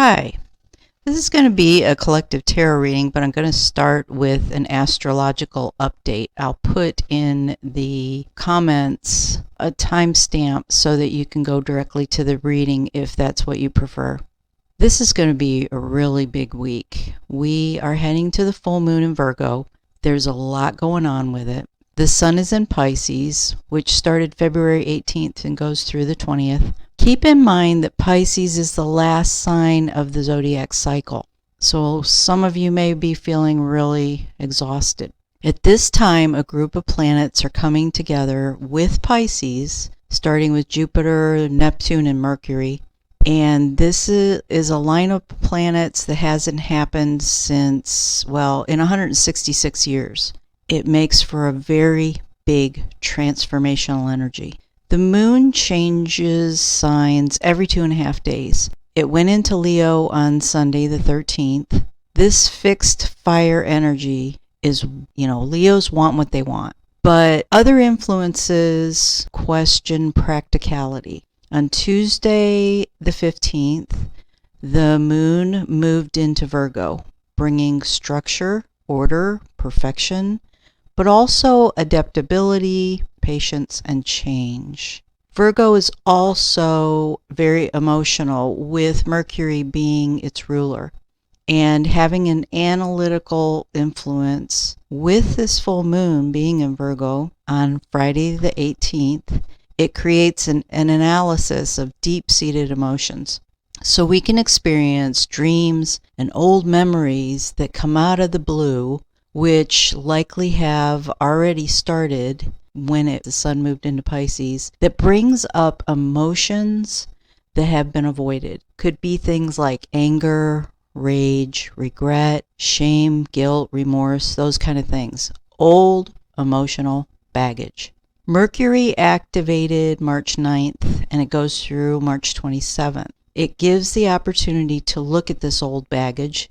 Hi, this is going to be a collective tarot reading, but I'm going to start with an astrological update. I'll put in the comments a timestamp so that you can go directly to the reading if that's what you prefer. This is going to be a really big week. We are heading to the full moon in Virgo. There's a lot going on with it. The sun is in Pisces, which started February 18th and goes through the 20th. Keep in mind that Pisces is the last sign of the zodiac cycle, so some of you may be feeling really exhausted. At this time, a group of planets are coming together with Pisces, starting with Jupiter, Neptune, and Mercury. And this is a line of planets that hasn't happened since, well, in 166 years. It makes for a very big transformational energy. The moon changes signs every 2.5 days. It went into Leo on Sunday the 13th. This fixed fire energy is, Leos want what they want. But other influences question practicality. On Tuesday the 15th, the moon moved into Virgo, bringing structure, order, perfection, but also adaptability, patience, and change. Virgo is also very emotional, with Mercury being its ruler, and having an analytical influence. With this full moon being in Virgo on Friday the 18th, it creates an analysis of deep-seated emotions. So we can experience dreams and old memories that come out of the blue, which likely have already started when the sun moved into Pisces, that brings up emotions that have been avoided. Could be things like anger, rage, regret, shame, guilt, remorse, those kind of things. Old emotional baggage. Mercury activated March 9th and it goes through March 27th. It gives the opportunity to look at this old baggage,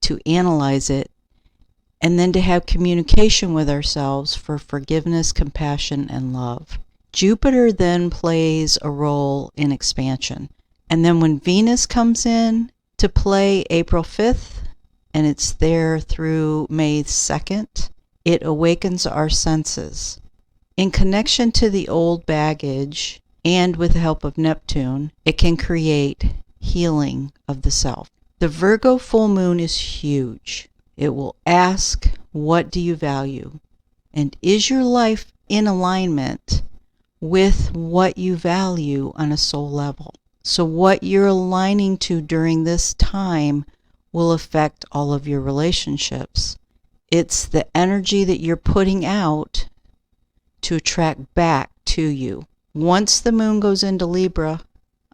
to analyze it, and then to have communication with ourselves for forgiveness, compassion, and love. Jupiter then plays a role in expansion. And then when Venus comes in to play April 5th, and it's there through May 2nd, it awakens our senses. In connection to the old baggage, and with the help of Neptune, it can create healing of the self. The Virgo full moon is huge. It will ask, what do you value? And is your life in alignment with what you value on a soul level? So what you're aligning to during this time will affect all of your relationships. It's the energy that you're putting out to attract back to you. Once the moon goes into Libra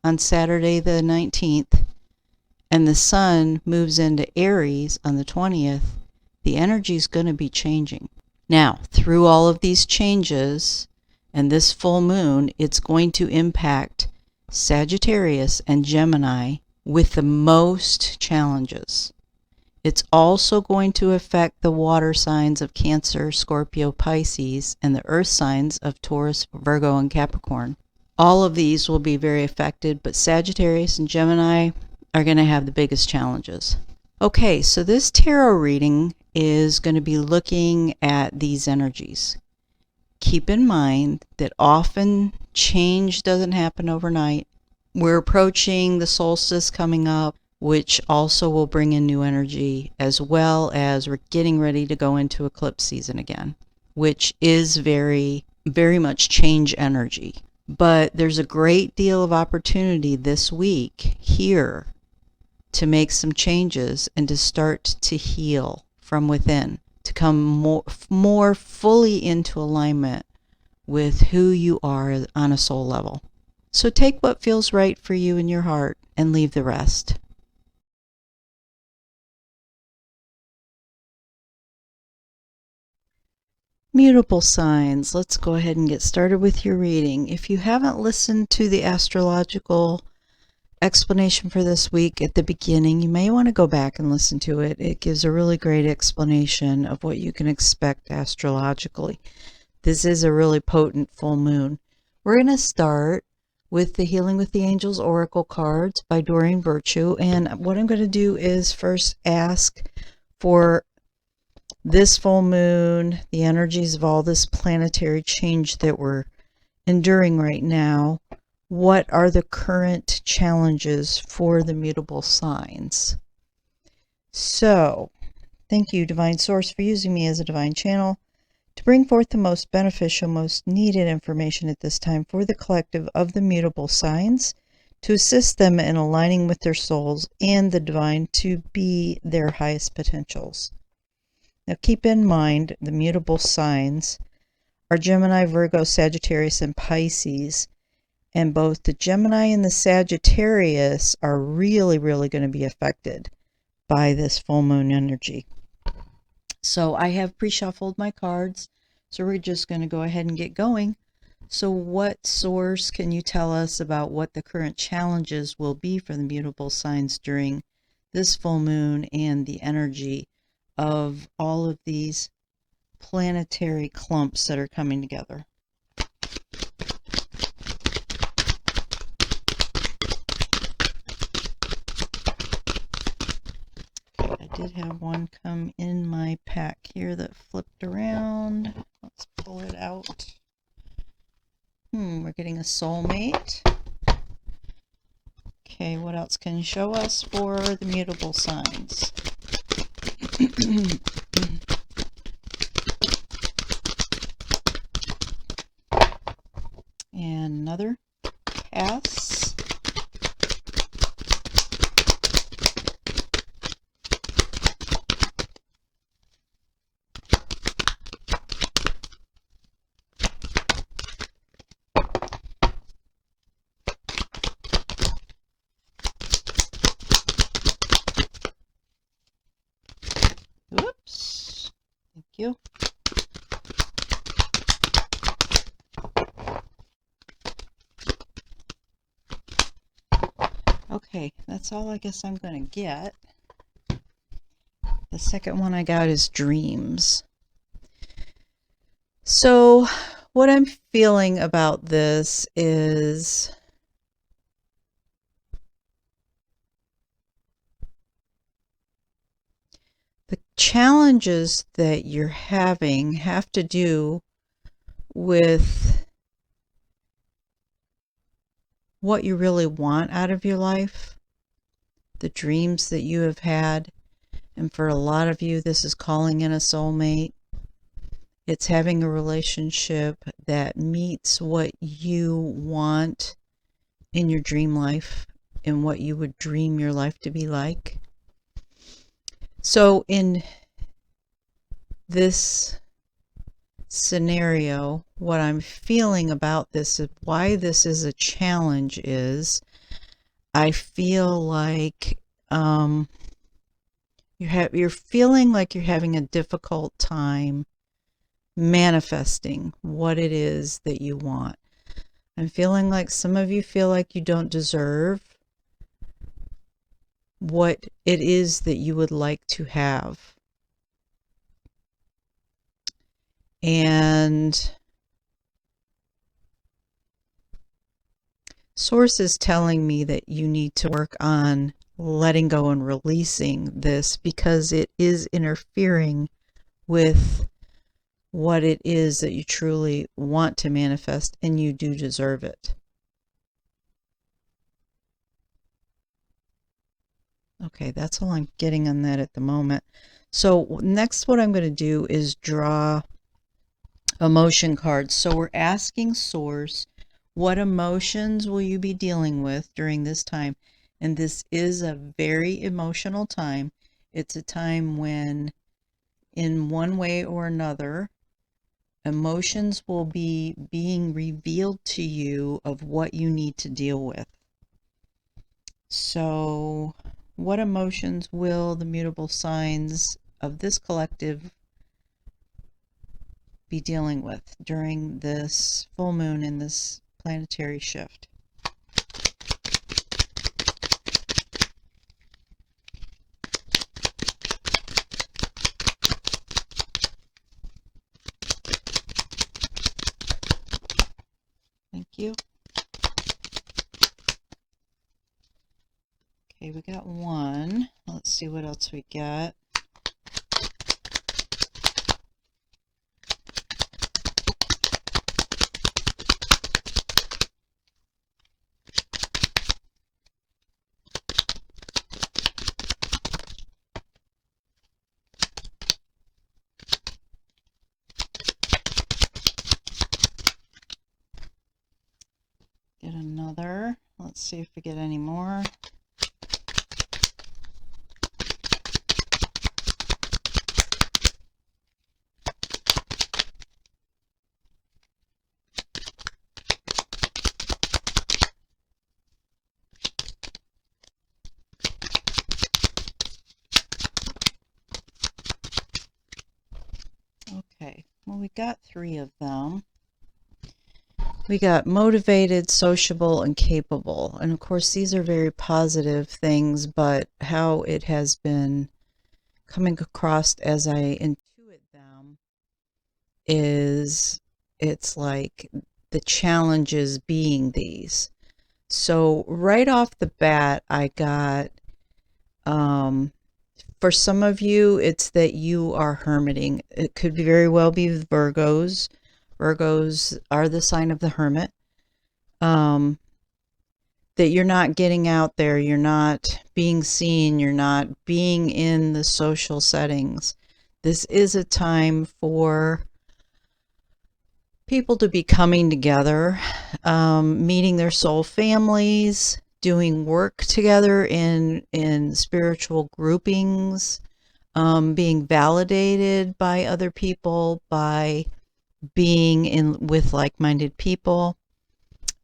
on Saturday the 19th, and the sun moves into Aries on the 20th, the energy is going to be changing. Now, through all of these changes and this full moon, it's going to impact Sagittarius and Gemini with the most challenges. It's also going to affect the water signs of Cancer, Scorpio, Pisces, and the earth signs of Taurus, Virgo, and Capricorn. All of these will be very affected, but Sagittarius and Gemini are going to have the biggest challenges. Okay, so this tarot reading is going to be looking at these energies. Keep in mind that often change doesn't happen overnight. We're approaching the solstice coming up, which also will bring in new energy, as well as we're getting ready to go into eclipse season again, which is very, very much change energy. But there's a great deal of opportunity this week here to make some changes and to start to heal from within, to come more fully into alignment with who you are on a soul level. So take what feels right for you in your heart and leave the rest. Mutable signs. Let's go ahead and get started with your reading. If you haven't listened to the astrological explanation for this week at the beginning, you may want to go back and listen to it. It gives a really great explanation of what you can expect astrologically. This is a really potent full moon. We're going to start with the Healing with the Angels Oracle cards by Doreen Virtue. And what I'm going to do is first ask for this full moon, the energies of all this planetary change that we're enduring right now. What are the current challenges for the mutable signs? So, thank you, Divine Source, for using me as a divine channel to bring forth the most beneficial, most needed information at this time for the collective of the mutable signs, to assist them in aligning with their souls and the divine to be their highest potentials. Now keep in mind the mutable signs are Gemini, Virgo, Sagittarius, and Pisces. And both the Gemini and the Sagittarius are really, really going to be affected by this full moon energy. So I have pre-shuffled my cards. So we're just going to go ahead and get going. So what source can you tell us about what the current challenges will be for the mutable signs during this full moon and the energy of all of these planetary clumps that are coming together? I did have one come in my pack here that flipped around. Let's pull it out. We're getting a soulmate. Okay, what else can you show us for the mutable signs? And another pass. Whoops. Thank you. Okay, that's all I guess I'm going to get. The second one I got is dreams. So what I'm feeling about this is the challenges that you're having have to do with what you really want out of your life, the dreams that you have had. And for a lot of you, this is calling in a soulmate. It's having a relationship that meets what you want in your dream life and what you would dream your life to be like. So in this scenario, what I'm feeling about this is why this is a challenge is I feel like you're feeling like you're having a difficult time manifesting what it is that you want. I'm feeling like some of you feel like you don't deserve what it is that you would like to have. And Source is telling me that you need to work on letting go and releasing this because it is interfering with what it is that you truly want to manifest, and you do deserve it. Okay, that's all I'm getting on that at the moment. So next what I'm going to do is draw emotion cards. So we're asking Source, what emotions will you be dealing with during this time? And this is a very emotional time. It's a time when, in one way or another, emotions will be being revealed to you of what you need to deal with. So what emotions will the mutable signs of this collective be dealing with during this full moon and this planetary shift? Thank you. Okay, we got one. Let's see what else we got. Get another. Let's see if we get any more. Okay, well, we got three of them. We got motivated, sociable, and capable. And of course, these are very positive things, but how it has been coming across as I intuit them is it's like the challenges being these. So right off the bat, I got, for some of you, it's that you are hermiting. It could very well be Virgos. Virgos are the sign of the hermit. That you're not getting out there, you're not being seen, you're not being in the social settings. This is a time for people to be coming together, meeting their soul families, doing work together in spiritual groupings, being validated by other people, by being in with like-minded people.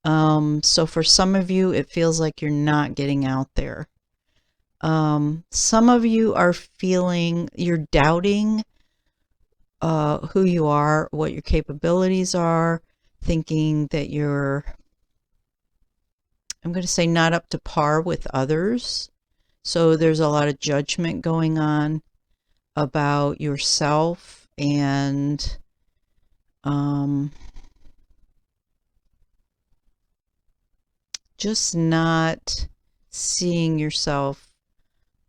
So for some of you, it feels like you're not getting out there. Some of you are feeling, you're doubting who you are, what your capabilities are, thinking that you're, I'm going to say, not up to par with others. So there's a lot of judgment going on about yourself and just not seeing yourself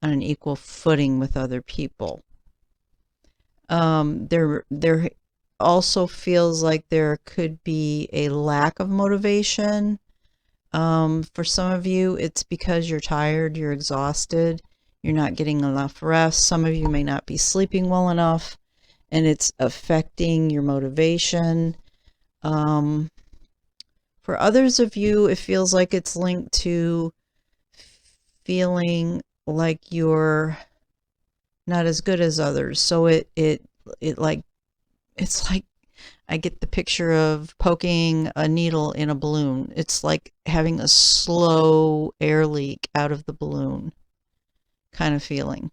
on an equal footing with other people. There also feels like there could be a lack of motivation. For some of you, it's because you're tired, you're exhausted, you're not getting enough rest. Some of you may not be sleeping well enough, and it's affecting your motivation. For others of you, it feels like it's linked to feeling like you're not as good as others. So it's like I get the picture of poking a needle in a balloon. It's like having a slow air leak out of the balloon kind of feeling.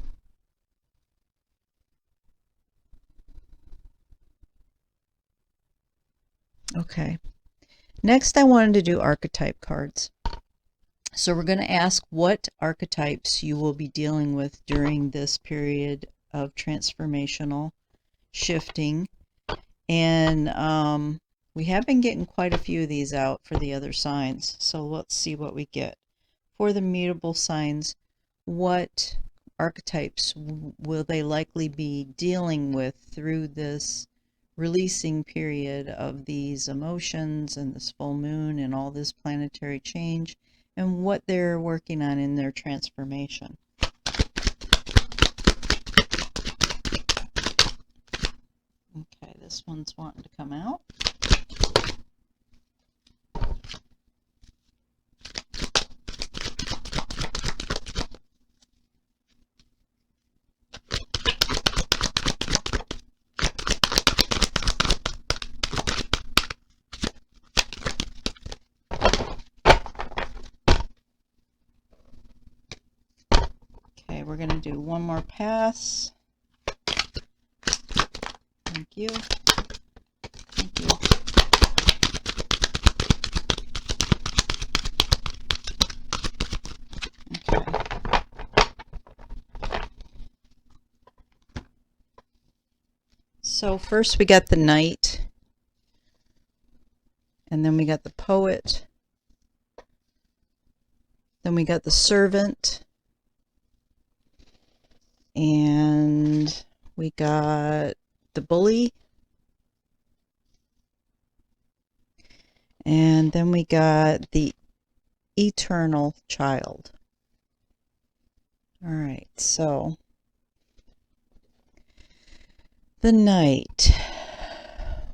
Okay. Next, I wanted to do archetype cards. So we're going to ask what archetypes you will be dealing with during this period of transformational shifting. And we have been getting quite a few of these out for the other signs. So let's see what we get. For the mutable signs, what archetypes will they likely be dealing with through this releasing period of these emotions and this full moon and all this planetary change, and what they're working on in their transformation? Okay, this one's wanting to come out. Okay, we're going to do one more pass. Thank you. Thank you. Okay. So first we got the Knight, and then we got the Poet, then we got the Servant, And we got the bully. And then we got the eternal child. All right, so the Knight.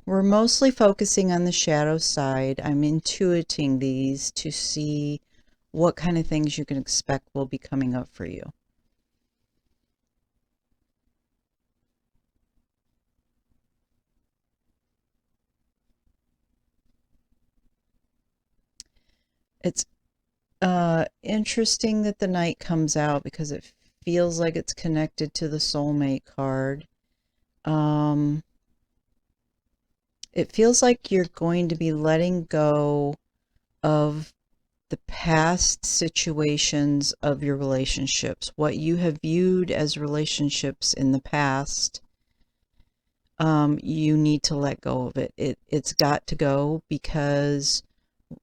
We're mostly focusing on the shadow side. I'm intuiting these to see what kind of things you can expect will be coming up for you. It's interesting that the Knight comes out because it feels like it's connected to the soulmate card. It feels like you're going to be letting go of the past situations of your relationships, what you have viewed as relationships in the past. You need to let go of it. It's got to go, because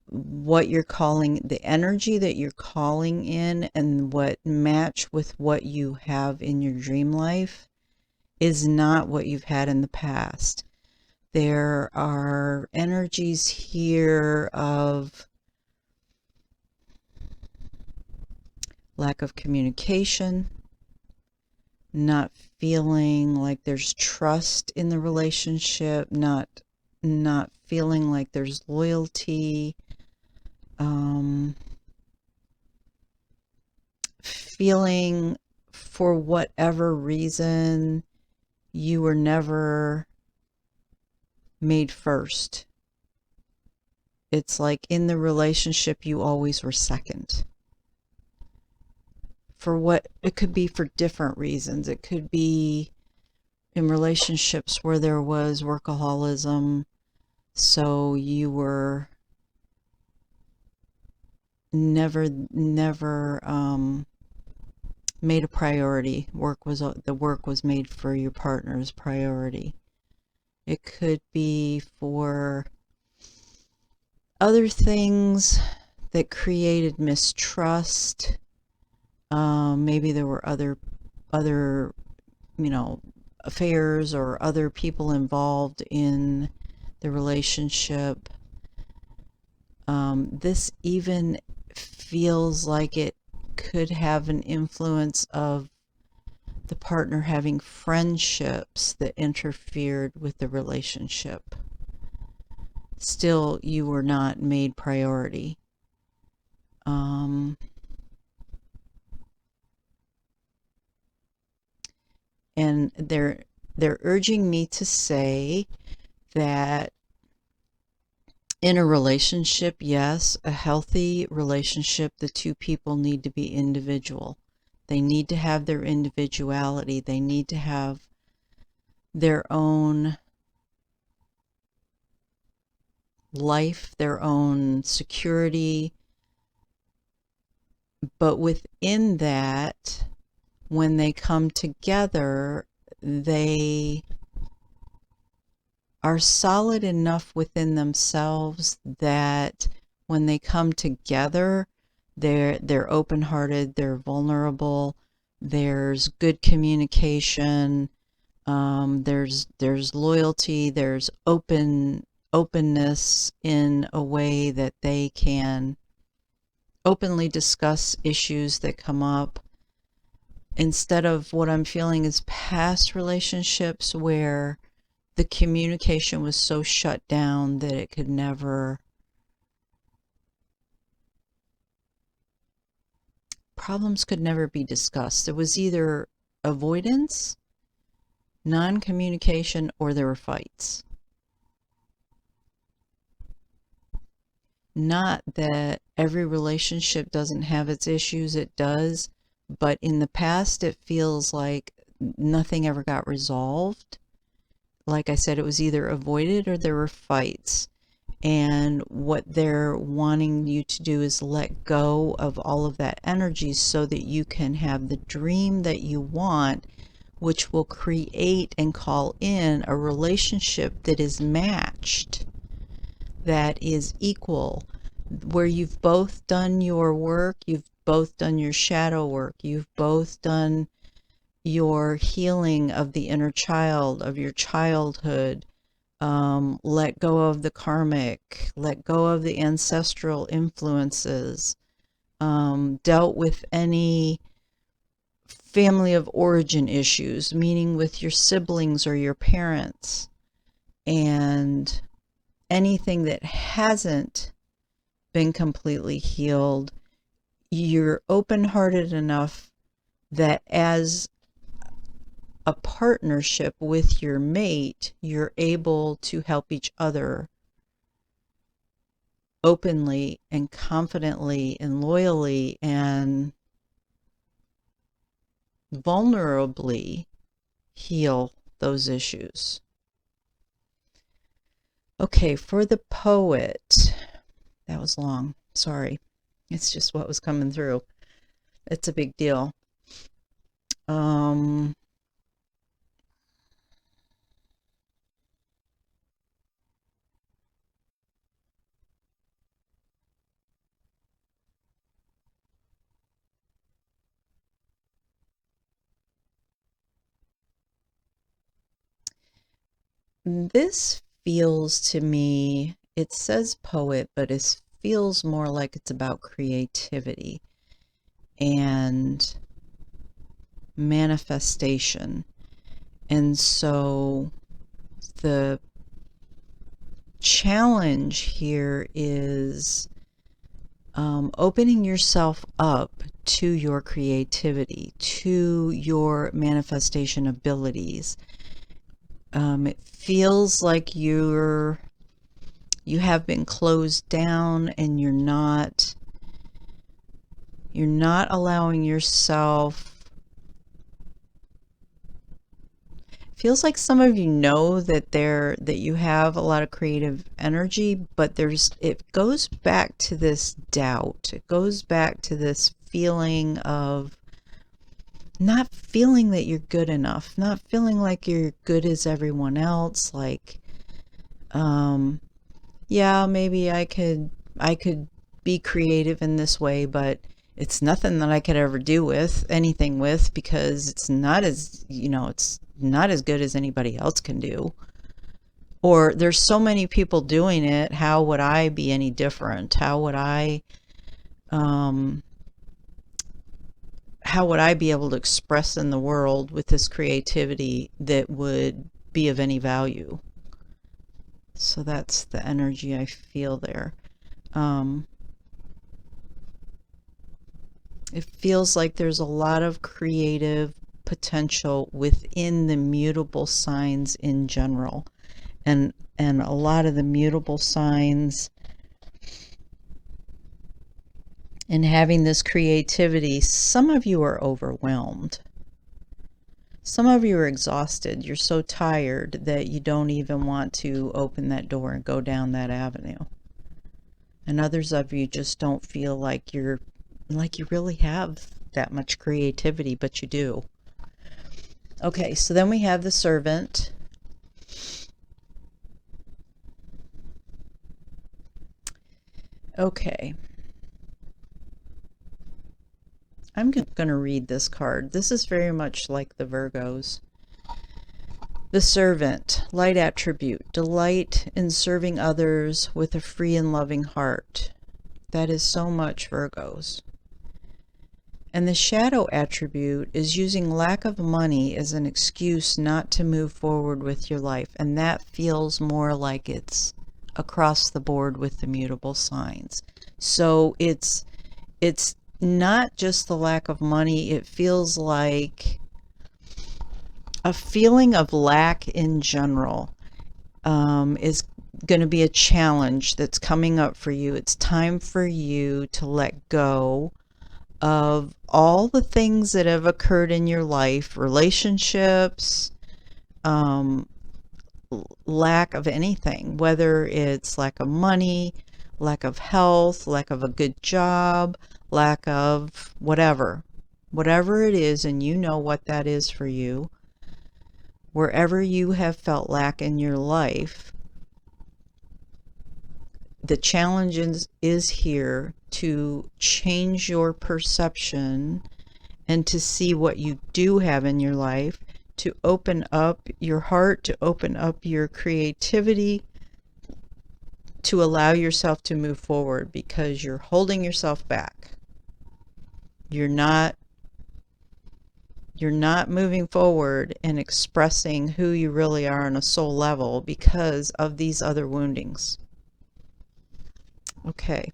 what you're calling, the energy that you're calling in and what match with what you have in your dream life is not what you've had in the past. There are energies here of lack of communication, not feeling like there's trust in the relationship, not feeling like there's loyalty, feeling for whatever reason you were never made first. It's like in the relationship you always were second. For what it could be, for different reasons. It could be in relationships where there was workaholism, so you were never made a priority. The work was made for your partner's priority. It could be for other things that created mistrust. Maybe there were other affairs or other people involved in the relationship. This even feels like it could have an influence of the partner having friendships that interfered with the relationship. Still, you were not made priority. And they're urging me to say that in a relationship, yes, a healthy relationship, the two people need to be individual. They need to have their individuality. They need to have their own life, their own security. But within that, when they come together, they are solid enough within themselves that when they come together, they're open-hearted, they're vulnerable, there's good communication, there's loyalty, there's openness in a way that they can openly discuss issues that come up, instead of what I'm feeling is past relationships where the communication was so shut down that it could never, problems could never be discussed. There was either avoidance, non-communication, or there were fights. Not that every relationship doesn't have its issues, it does, but in the past it feels like nothing ever got resolved. Like I said, it was either avoided or there were fights. And what they're wanting you to do is let go of all of that energy so that you can have the dream that you want, which will create and call in a relationship that is matched, that is equal, where you've both done your work, you've both done your shadow work, you've both done your healing of the inner child, of your childhood. Let go of the karmic, let go of the ancestral influences, dealt with any family of origin issues, meaning with your siblings or your parents, and anything that hasn't been completely healed. You're open-hearted enough that as a partnership with your mate, you're able to help each other openly and confidently and loyally and vulnerably heal those issues. Okay, for the poet, that was long, sorry. It's just what was coming through. It's a big deal. This feels to me, it says poet, but it feels more like it's about creativity and manifestation. And so the challenge here is opening yourself up to your creativity, to your manifestation abilities. It feels like you have been closed down and you're not allowing yourself. Feels like some of you know that you have a lot of creative energy, but it goes back to this doubt. It goes back to this feeling of not feeling that you're good enough, not feeling like you're good as everyone else, like yeah, maybe I could be creative in this way, but it's nothing that I could ever do anything with, because it's not as, it's not as good as anybody else can do. Or there's so many people doing it, how would I be any different? How would I be able to express in the world with this creativity that would be of any value? So that's the energy I feel there. It feels like there's a lot of creative potential within the mutable signs in general. And a lot of the mutable signs, in having this creativity, some of you are overwhelmed. Some of you are exhausted. You're so tired that you don't even want to open that door and go down that avenue. And others of you just don't feel like you really have that much creativity, but you do. Okay, so then we have the Servant. Okay. I'm going to read this card. This is very much like the Virgos. The Servant, light attribute, delight in serving others with a free and loving heart. That is so much Virgos. And the shadow attribute is using lack of money as an excuse not to move forward with your life. And that feels more like it's across the board with the mutable signs. So it's not just the lack of money. It feels like a feeling of lack in general is going to be a challenge that's coming up for you. It's time for you to let go of all the things that have occurred in your life, relationships, lack of anything, whether it's lack of money, lack of health, lack of a good job, lack of whatever it is, and you know what that is for you. Wherever you have felt lack in your life, the challenge is here to change your perception and to see what you do have in your life, to open up your heart, to open up your creativity, to allow yourself to move forward, because you're holding yourself back. You're not moving forward and expressing who you really are on a soul level because of these other woundings. Okay.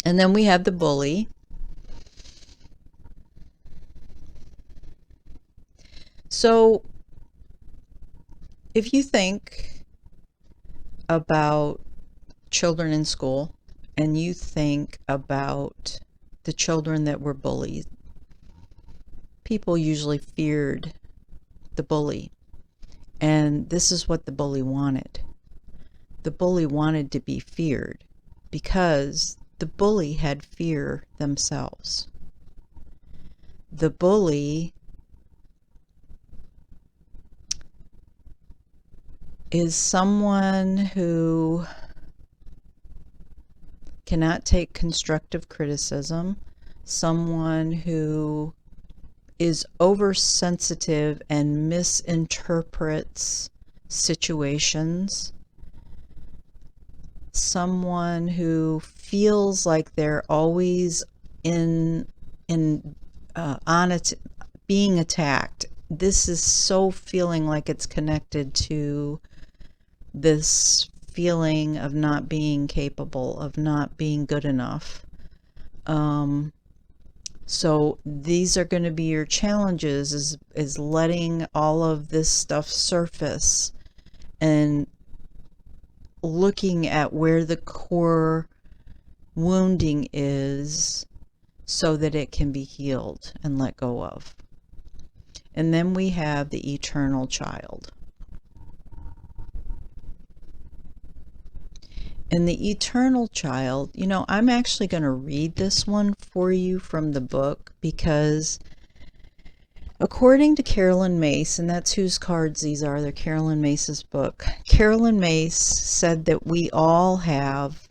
And then we have the bully. So if you think about children in school and you think about the children that were bullied, people usually feared the bully. And this is what the bully wanted. The bully wanted to be feared because the bully had fear themselves. The bully is someone who cannot take constructive criticism, someone who is oversensitive and misinterprets situations, someone who feels like they're always on it, being attacked. This is so feeling like it's connected to this feeling of not being capable, of not being good enough. So these are going to be your challenges, is letting all of this stuff surface and looking at where the core wounding is so that it can be healed and let go of. And then we have the eternal child. And the eternal child, you know, I'm actually going to read this one for you from the book because according to Carolyn Mace, and that's whose cards these are, they're Carolyn Mace's book. Carolyn Mace said that we all have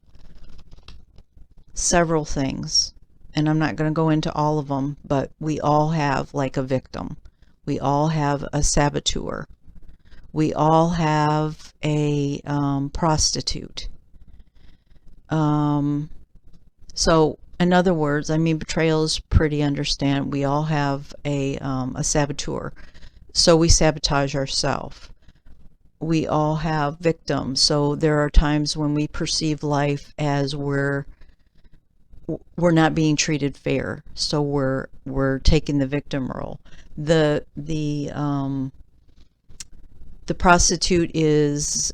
several things, and I'm not going to go into all of them, but we all have like a victim. We all have a saboteur. We all have a prostitute. So in other words, I mean, betrayal is pretty understand. We all have a saboteur. So we sabotage ourselves. We all have victims. So there are times when we perceive life as we're not being treated fair. So we're taking the victim role. The prostitute is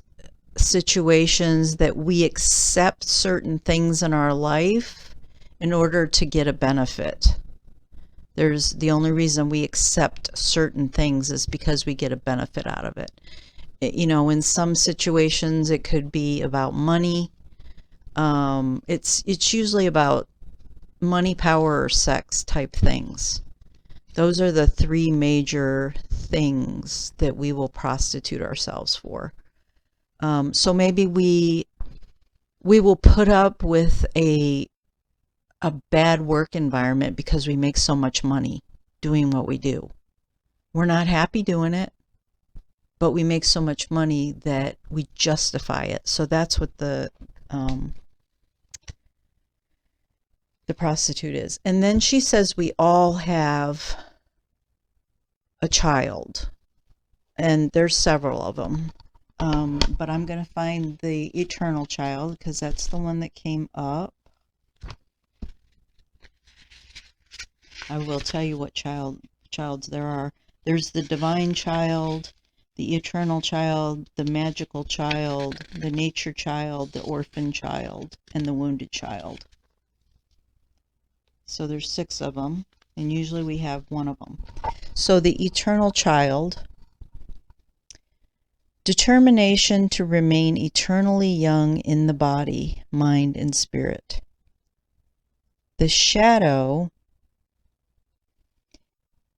situations that we accept certain things in our life in order to get a benefit. There's the only reason we accept certain things is because we get a benefit out of it. You know, in some situations it could be about money. It's usually about money, power, or sex type things. Those are the three major things that we will prostitute ourselves for. So maybe we will put up with a bad work environment because we make so much money doing what we do. We're not happy doing it, but we make so much money that we justify it. So that's what the prostitute is. And then she says we all have a child, and there's several of them. But I'm going to find the eternal child because that's the one that came up. I will tell you what childs there are. There's the divine child, the eternal child, the magical child, the nature child, the orphan child, and the wounded child. So there's 6 of them, and usually we have one of them. So the eternal child: determination to remain eternally young in the body, mind, and spirit. The shadow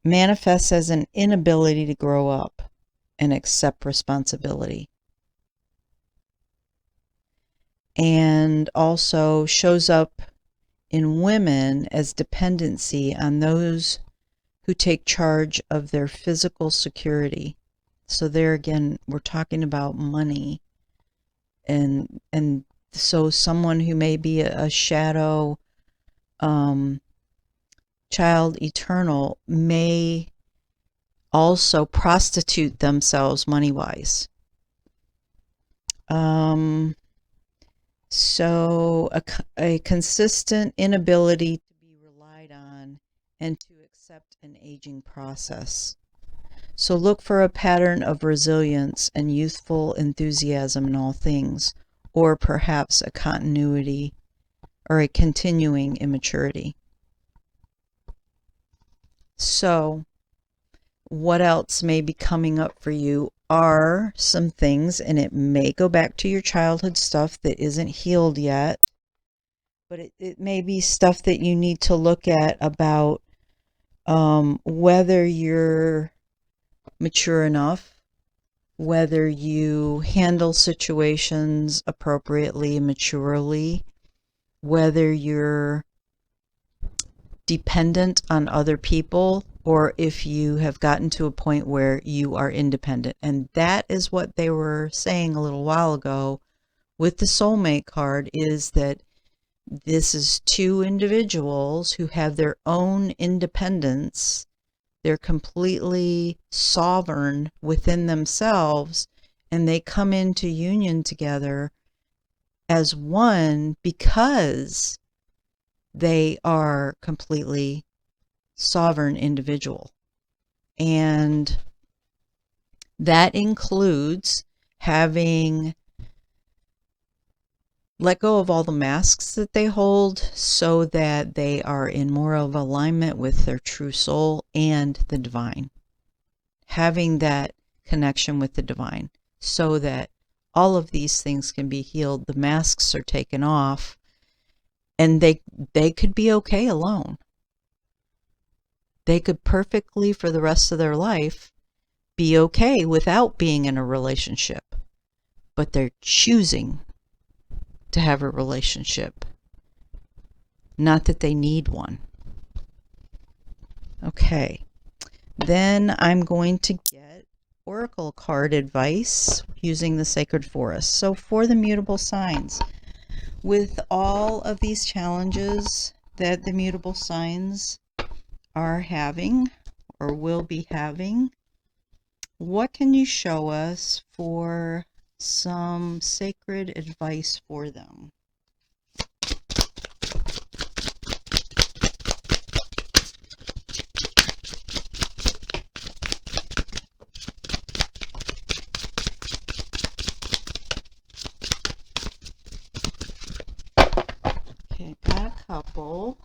manifests as an inability to grow up and accept responsibility, and also shows up in women as dependency on those who take charge of their physical security. So there again, we're talking about money. And so someone who may be a shadow child eternal may also prostitute themselves money-wise. So a consistent inability to be relied on and to accept an aging process. So look for a pattern of resilience and youthful enthusiasm in all things, or perhaps a continuity or a continuing immaturity. So what else may be coming up for you are some things, and it may go back to your childhood stuff that isn't healed yet, but it may be stuff that you need to look at about whether you're mature enough, whether you handle situations appropriately and maturely, whether you're dependent on other people, or if you have gotten to a point where you are independent. And that is what they were saying a little while ago with the soulmate card, is that this is two individuals who have their own independence. They're completely sovereign within themselves, and they come into union together as one because they are completely sovereign individual. And that includes having let go of all the masks that they hold so that they are in more of alignment with their true soul and the divine. Having that connection with the divine so that all of these things can be healed. The masks are taken off, and they could be okay alone. They could perfectly, for the rest of their life, be okay without being in a relationship, but they're choosing to have a relationship. Not that they need one. Okay. Then I'm going to get oracle card advice using the sacred forest. So for the mutable signs, with all of these challenges that the mutable signs are having or will be having, what can you show us for some sacred advice for them? Okay, got a couple.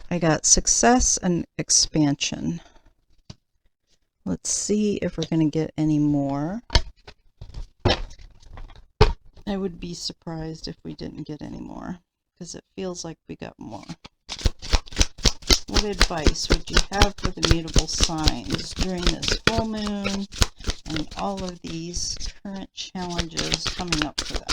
I got success and expansion. Let's see if we're going to get any more. I would be surprised if we didn't get any more, because it feels like we got more. What advice would you have for the mutable signs during this full moon and all of these current challenges coming up for them?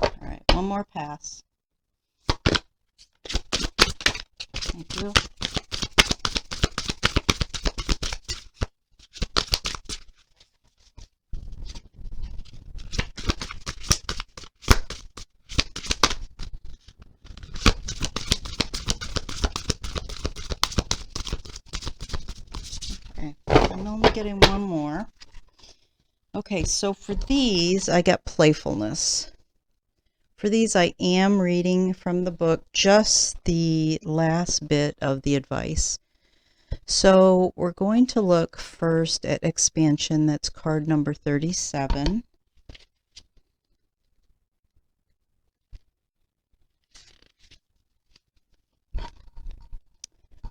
All right, one more pass. Thank you. Okay, I'm only getting one more. Okay, so for these, I got playfulness. For these, I am reading from the book just the last bit of the advice. So we're going to look first at expansion. That's card number 37.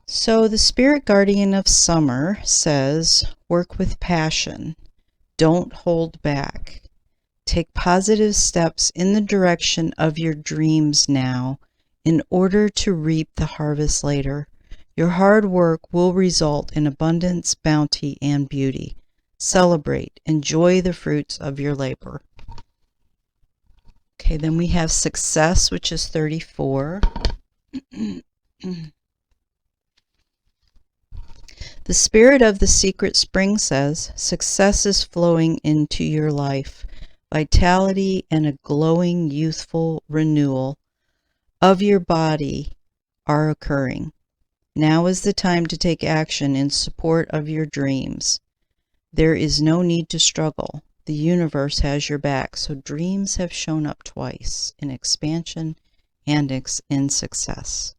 So the spirit guardian of summer says, work with passion. Don't hold back. Take positive steps in the direction of your dreams now in order to reap the harvest later. Your hard work will result in abundance, bounty, and beauty. Celebrate. Enjoy the fruits of your labor. Okay, then we have success, which is 34. The spirit of the secret spring says, success is flowing into your life. Vitality and a glowing, youthful renewal of your body are occurring. Now is the time to take action in support of your dreams. There is no need to struggle. The universe has your back, so dreams have shown up twice, in expansion and in success.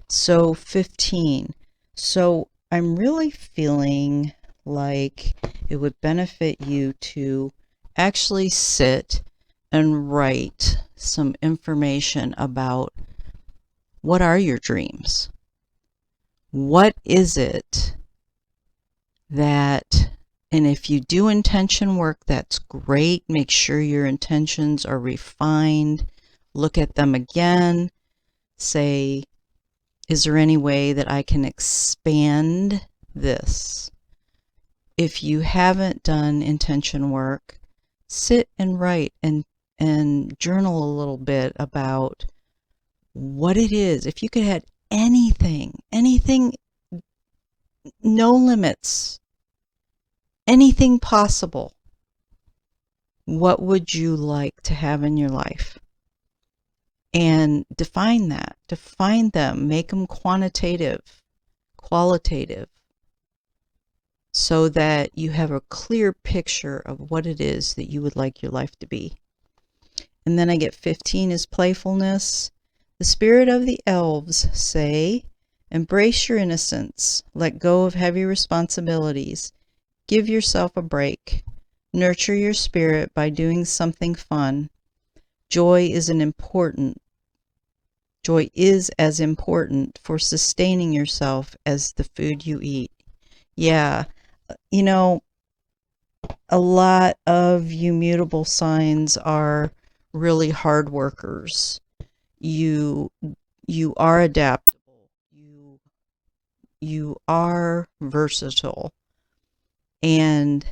So 15. So I'm really feeling like it would benefit you to actually sit and write some information about what are your dreams? What is it that, and if you do intention work, that's great. Make sure your intentions are refined. Look at them again. Say, is there any way that I can expand this? If you haven't done intention work, sit and write and journal a little bit about what it is. If you could have anything, no limits, anything possible, what would you like to have in your life? And define that. Define them. Make them quantitative, qualitative, so that you have a clear picture of what it is that you would like your life to be. And then I get 15 is playfulness. The spirit of the elves say, embrace your innocence. Let go of heavy responsibilities. Give yourself a break. Nurture your spirit by doing something fun. Joy is as important for sustaining yourself as the food you eat. Yeah, you know, a lot of you mutable signs are really hard workers. You are adaptable. You are versatile. And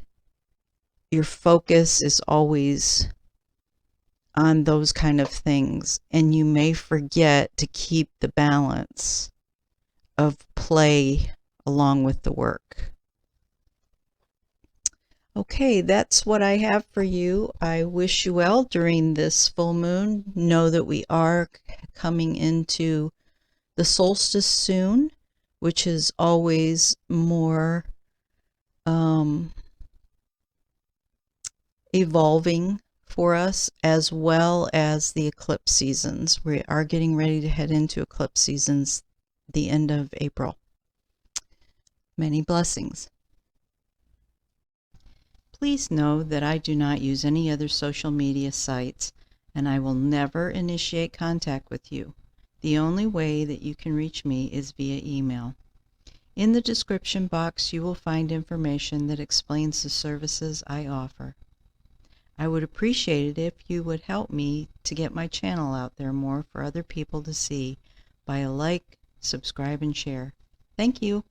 your focus is always on those kind of things, and you may forget to keep the balance of play along with the work. Okay, that's what I have for you. I wish you well during this full moon. Know that we are coming into the solstice soon, which is always more evolving for us, as well as the eclipse seasons. We are getting ready to head into eclipse seasons the end of April. Many blessings. Please know that I do not use any other social media sites, and I will never initiate contact with you. The only way that you can reach me is via email. In the description box, you will find information that explains the services I offer. I would appreciate it if you would help me to get my channel out there more for other people to see by a like, subscribe, and share. Thank you.